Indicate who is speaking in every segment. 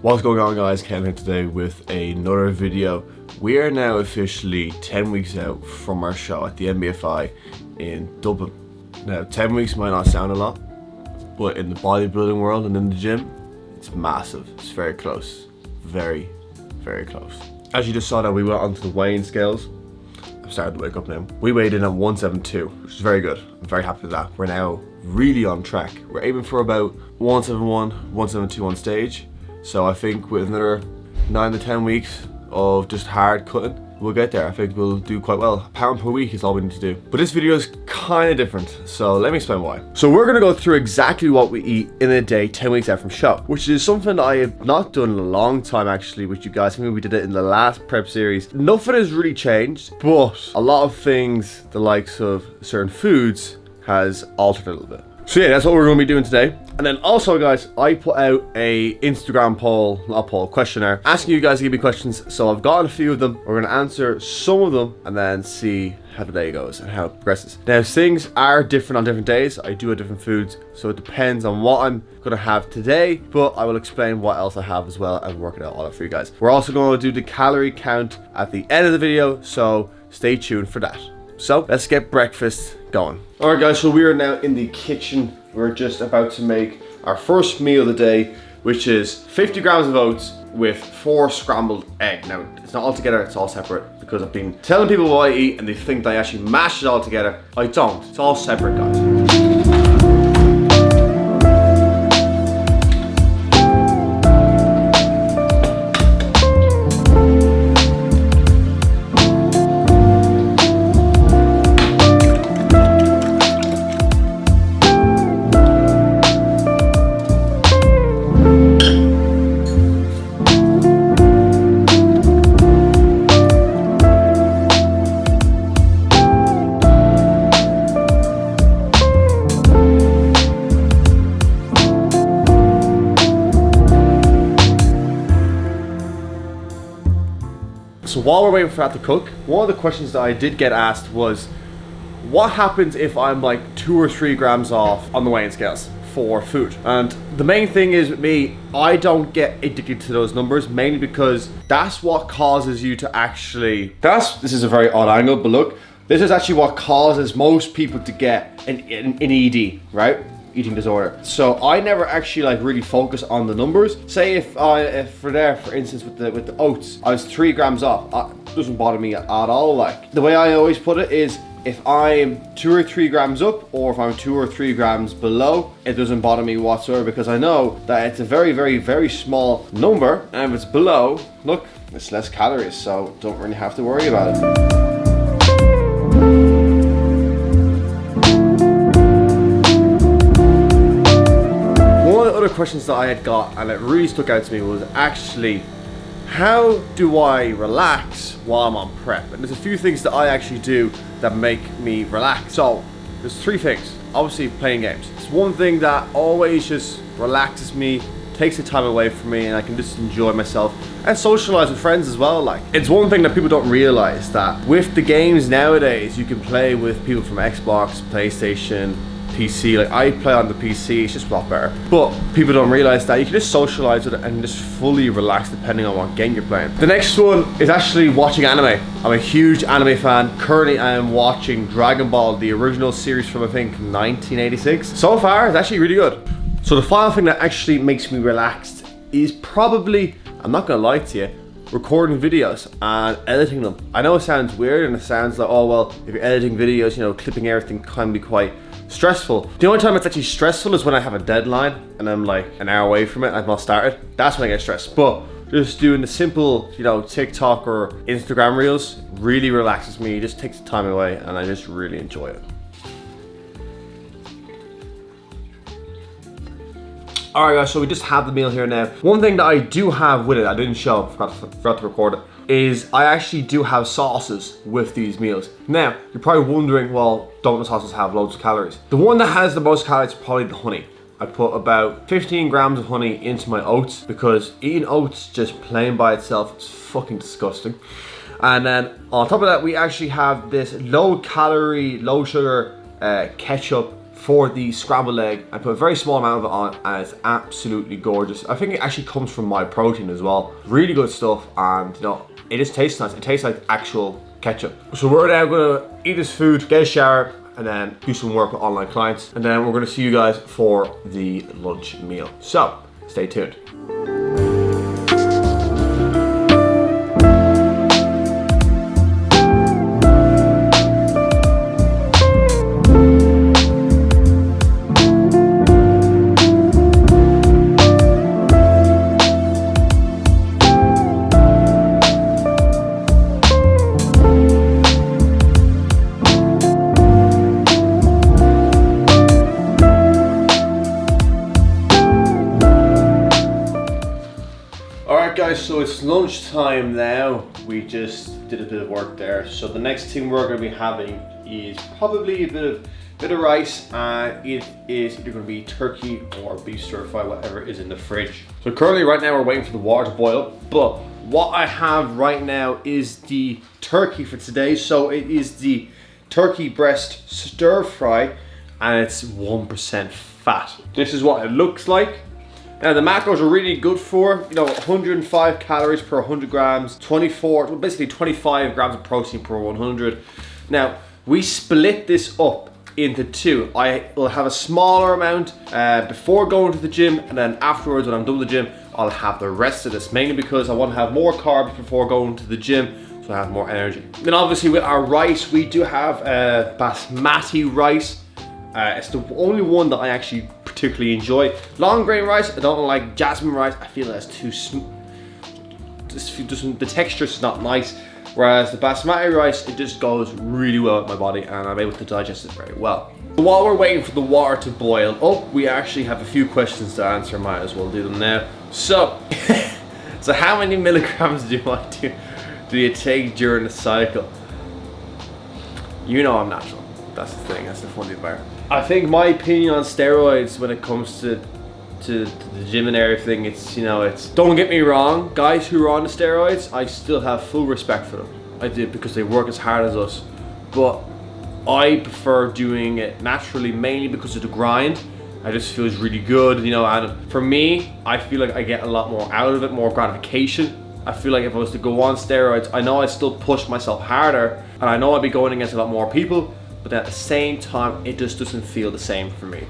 Speaker 1: What's going on, guys? Ken here today with another video. We are now officially 10 weeks out from our show at the NBFI in Dublin. Now 10 weeks might not sound a lot, but in the bodybuilding world and in the gym, it's massive. It's very close. Very, very close. As you just saw that we went onto the weighing scales. I'm starting to wake up now. We weighed in at 172, which is very good. I'm very happy with that. We're now really on track. We're aiming for about 171, 172 on stage. So I think with another 9 to 10 weeks of just hard cutting, we'll get there. I think we'll do quite well. A pound per week is all we need to do. But this video is kind of different, so let me explain why. So we're gonna go through exactly what we eat in a day 10 weeks out from show, which is something that I have not done in a long time actually with you guys. I think we did it in the last prep series. Nothing has really changed, but a lot of things, the likes of certain foods, has altered a little bit. So yeah, that's what we're going to be doing today. And then also, guys, I put out a Instagram questionnaire, asking you guys to give me questions. So I've gotten a few of them. We're going to answer some of them and then see how the day goes and how it progresses. Now, things are different on different days. I do have different foods, so it depends on what I'm going to have today, but I will explain what else I have as well and work it out all out for you guys. We're also going to do the calorie count at the end of the video, so stay tuned for that. So let's get breakfast going. All right, guys, so we are now in the kitchen. We're just about to make our first meal of the day, which is 50 grams of oats with 4 scrambled eggs. Now, it's not all together, it's all separate, because I've been telling people what I eat and they think that I actually mash it all together. I don't, it's all separate, guys. So while we're waiting for that to cook, one of the questions that I did get asked was, what happens if I'm like 2 or 3 grams off on the weighing scales for food? And the main thing is with me, I don't get addicted to those numbers, mainly because that's what causes you to actually, this is a very odd angle, but look, this is actually what causes most people to get an ED, right? Eating disorder. So I never actually like really focus on the numbers. Say if for instance with the oats, I was 3 grams off, it doesn't bother me at all. Like the way I always put it is, if I'm 2 or 3 grams up, or if I'm 2 or 3 grams below, it doesn't bother me whatsoever, because I know that it's a very, very, very small number, and if it's below, look, it's less calories, so don't really have to worry about it. Other questions that I had got, and it really stuck out to me, was actually, how do I relax while I'm on prep? And there's a few things that I actually do that make me relax. So there's 3 things. Obviously, playing games. It's one thing that always just relaxes me, takes the time away from me, and I can just enjoy myself and socialize with friends as well. Like, it's one thing that people don't realize, that with the games nowadays, you can play with people from Xbox, PlayStation, PC. Like, I play on the PC, it's just a lot better. But people don't realize that you can just socialize with it and just fully relax depending on what game you're playing. The next one is actually watching anime. I'm a huge anime fan. Currently, I am watching Dragon Ball, the original series from I think 1986. So far, it's actually really good. So the final thing that actually makes me relaxed is probably, I'm not gonna lie to you, recording videos and editing them. I know it sounds weird and it sounds like, oh well, if you're editing videos, you know, clipping everything can be quite stressful. The only time it's actually stressful is when I have a deadline and I'm like an hour away from it and I've not started. That's when I get stressed. But just doing the simple, you know, TikTok or Instagram reels really relaxes me. It just takes the time away and I just really enjoy it. Alright guys, so we just have the meal here now. One thing that I do have with it, I didn't show, forgot to record it, is I actually do have sauces with these meals. Now, you're probably wondering, well, don't the sauces have loads of calories? The one that has the most calories is probably the honey. I put about 15 grams of honey into my oats, because eating oats just plain by itself is fucking disgusting. And then on top of that, we actually have this low calorie, low sugar ketchup for the scrambled egg. I put a very small amount of it on and it's absolutely gorgeous. I think it actually comes from my protein as well. Really good stuff, and you know, it just tastes nice. It tastes like actual ketchup. So we're now gonna eat this food, get a shower, and then do some work with online clients. And then we're gonna see you guys for the lunch meal. So stay tuned. Guys, so it's lunchtime now. We just did a bit of work there. So the next thing we're going to be having is probably a bit of rice, and it is either going to be turkey or beef stir fry, whatever is in the fridge. So currently right now we're waiting for the water to boil, but what I have right now is the turkey for today. So it is the turkey breast stir fry, and it's 1% fat. This is what it looks like. Now the macros are really good for, you know, 105 calories per 100 grams, 25 grams of protein per 100. Now, we split this up into two. I will have a smaller amount before going to the gym, and then afterwards when I'm done with the gym, I'll have the rest of this, mainly because I want to have more carbs before going to the gym, so I have more energy. Then obviously with our rice, we do have basmati rice. It's the only one that I actually particularly enjoy. Long grain rice, I don't like. Jasmine rice, I feel that's too smooth. The texture's not nice. Whereas the basmati rice, it just goes really well with my body, and I'm able to digest it very well. While we're waiting for the water to boil up, we actually have a few questions to answer. Might as well do them now. So, so how many milligrams do you take during the cycle? You know I'm natural. That's the thing, that's the funny part. I think my opinion on steroids when it comes to the gym and everything, it's, you know, it's, don't get me wrong, guys who are on the steroids, I still have full respect for them. I do, because they work as hard as us. But I prefer doing it naturally, mainly because of the grind. I just feels really good, you know, and for me, I feel like I get a lot more out of it, more gratification. I feel like if I was to go on steroids, I know I'd still push myself harder, and I know I'd be going against a lot more people, but at the same time, it just doesn't feel the same for me.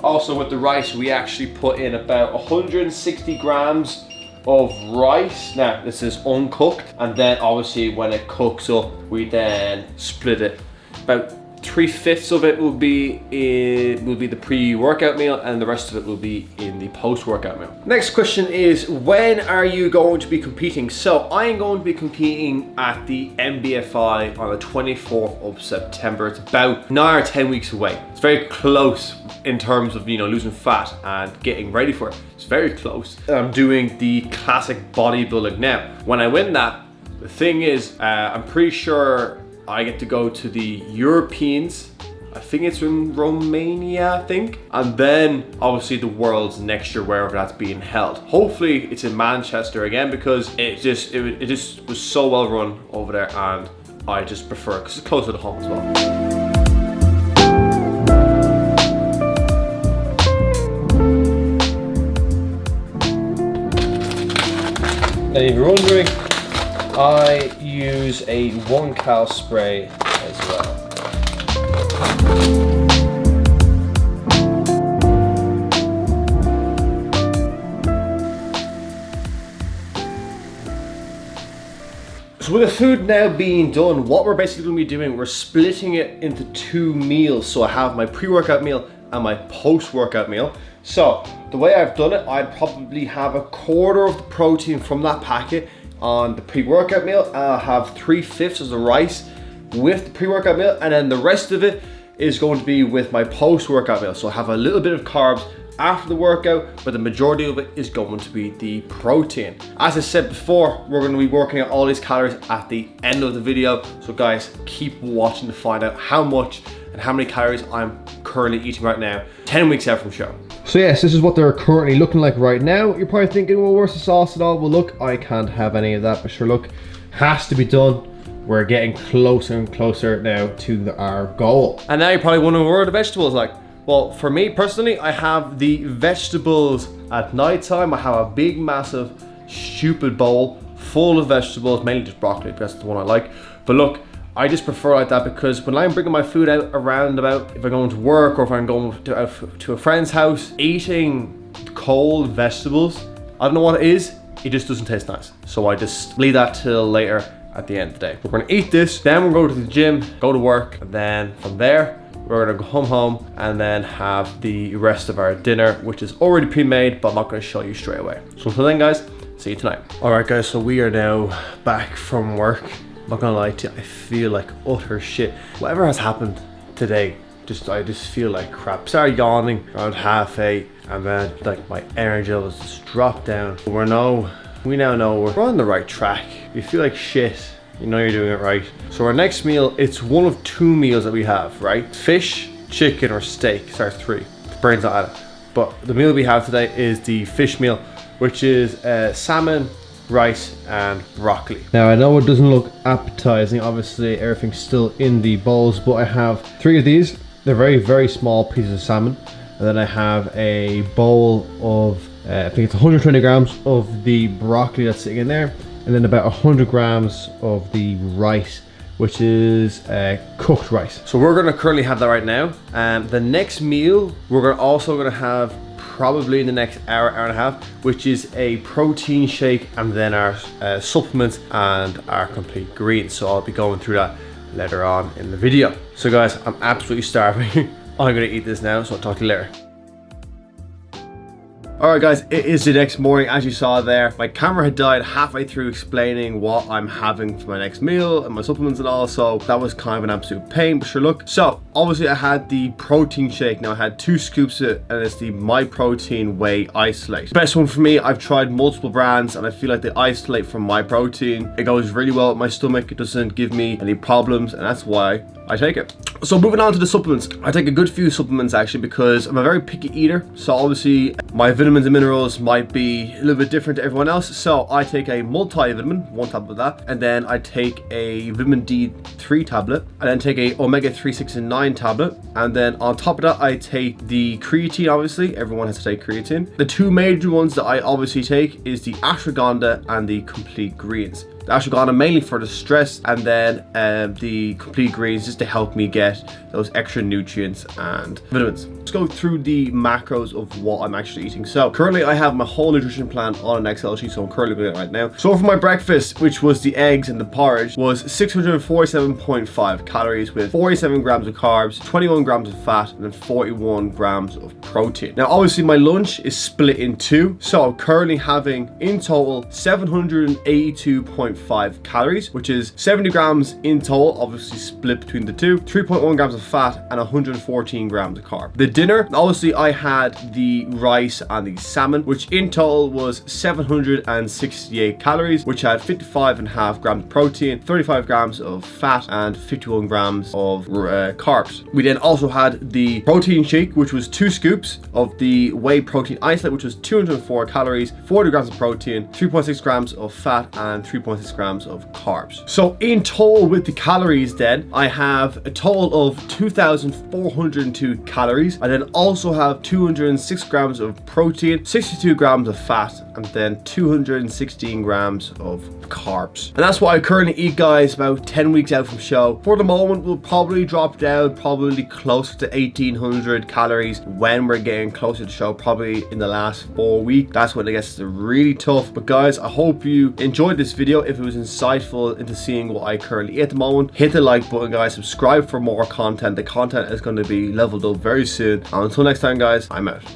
Speaker 1: Also with the rice, we actually put in about 160 grams of rice. Now, this is uncooked, and then obviously when it cooks up, we then split it. About 3/5 of it will be the pre-workout meal, and the rest of it will be in the post-workout meal. Next question is, when are you going to be competing? So I am going to be competing at the NBFI on the 24th of September. It's about 9 or 10 weeks away. It's very close in terms of, you know, losing fat and getting ready for it. It's very close. I'm doing the classic bodybuilding. Now, when I win that, the thing is, I'm pretty sure I get to go to the Europeans. I think it's in Romania, I think. And then obviously the Worlds next year, wherever that's being held. Hopefully it's in Manchester again, because it just was so well run over there, and I just prefer it because it's closer to home as well. And if you're wondering, I use a 1 cal spray as well. So with the food now being done, what we're basically going to be doing, we're splitting it into 2 meals. So I have my pre-workout meal and my post-workout meal. So the way I've done it, I'd probably have 1/4 of the protein from that packet on the pre-workout meal. I'll have 3/5 of the rice with the pre-workout meal, and then the rest of it is going to be with my post-workout meal. So I have a little bit of carbs after the workout, but the majority of it is going to be the protein. As I said before, we're going to be working out all these calories at the end of the video. So guys, keep watching to find out how much and how many calories I'm currently eating right now, 10 weeks out from show. So yes, this is what they're currently looking like right now. You're probably thinking, well, where's the sauce and all? Well, look, I can't have any of that, but sure, look, has to be done. We're getting closer and closer now to our goal. And now you're probably wondering, where are the vegetables? Like,
Speaker 2: Well, for me personally, I have the vegetables at night time. I have a big, massive, stupid bowl full of vegetables, mainly just broccoli, because that's the one I like. But look, I just prefer like that because when I'm bringing my food out around about, if I'm going to work or if I'm going to a friend's house, eating cold vegetables, I don't know what it is, it just doesn't taste nice. So I just leave that till later at the end of the day. We're gonna eat this, then we're going to the gym, go to work, and then from there, we're gonna go home and then have the rest of our dinner, which is already pre-made, but I'm not gonna show you straight away. So until then guys, see you tonight. All right guys, so we are now back from work. I'm not gonna lie to you, I feel like utter shit. Whatever has happened today, I just feel like crap. Started yawning around 8:30, and then like my energy levels just dropped down. We now know we're on the right track. You feel like shit, you know you're doing it right. So our next meal, it's one of 2 meals that we have, right? Fish, chicken, or steak. Sorry, 3. The brain's not at it. But the meal we have today is the fish meal, which is salmon, rice, and broccoli. Now I know it doesn't look appetizing, obviously everything's still in the bowls, but I have 3 of these. They're very, very small pieces of salmon. And then I have a bowl of, I think it's 120 grams of the broccoli that's sitting in there. And then about 100 grams of the rice, which is cooked rice. So we're gonna currently have that right now. The next meal, we're also gonna have probably in the next hour, hour and a half, which is a protein shake, and then our supplements and our complete greens. So I'll be going through that later on in the video. So guys, I'm absolutely starving. I'm gonna eat this now, so I'll talk to you later. Alright guys, it is the next morning. As you saw there, my camera had died halfway through explaining what I'm having for my next meal and my supplements and all, so that was kind of an absolute pain, but sure look. So obviously I had the protein shake. Now I had 2 scoops of it, and it's the My Protein Whey Isolate. Best one for me. I've tried multiple brands and I feel like the isolate from My Protein, it goes really well with my stomach. It doesn't give me any problems, and that's why I take it. So moving on to the supplements, I take a good few supplements actually because I'm a very picky eater. So obviously my vitamins and minerals might be a little bit different to everyone else. So I take a multivitamin, 1 tablet of that, and then I take a vitamin D3 tablet, and then take a omega-3, 6, and 9 tablet, and then on top of that I take the creatine. Obviously everyone has to take creatine. The 2 major ones that I obviously take is the ashwagandha and the complete greens. The ashwagandha mainly for the stress, and then the complete greens just to help me get those extra nutrients and vitamins. Let's go through the macros of what I'm actually eating. So currently I have my whole nutrition plan on an Excel sheet, so I'm currently doing it right now. So for my breakfast, which was the eggs and the porridge, was 647.5 calories with 47 grams of carbs, 21 grams of fat, and then 41 grams of protein. Now obviously my lunch is split in 2, so I'm currently having in total 782.5 calories, which is 70 grams in total, obviously split between the 2, 3.1 grams of fat, and 114 grams of carb. The dinner, obviously I had the rice and the salmon, which in total was 768 calories, which had 55.5 grams of protein, 35 grams of fat, and 51 grams of carbs. We then also had the protein shake, which was 2 scoops of the whey protein isolate, which was 204 calories, 40 grams of protein, 3.6 grams of fat, and 3.6 grams of carbs. So in total with the calories then, I have a total of 2,402 calories. I then also have 206 grams of protein, 62 grams of fat, and then 216 grams of carbs. And that's what I currently eat, guys, about 10 weeks out from show. For the moment, we'll probably drop down probably closer to 1,800 calories when we're getting closer to show, probably in the last 4 weeks. That's when it gets really tough. But guys, I hope you enjoyed this video. If it was insightful into seeing what I currently eat at the moment, hit the like button, guys. Subscribe for more content. The content is going to be leveled up very soon. And until next time, guys, I'm out.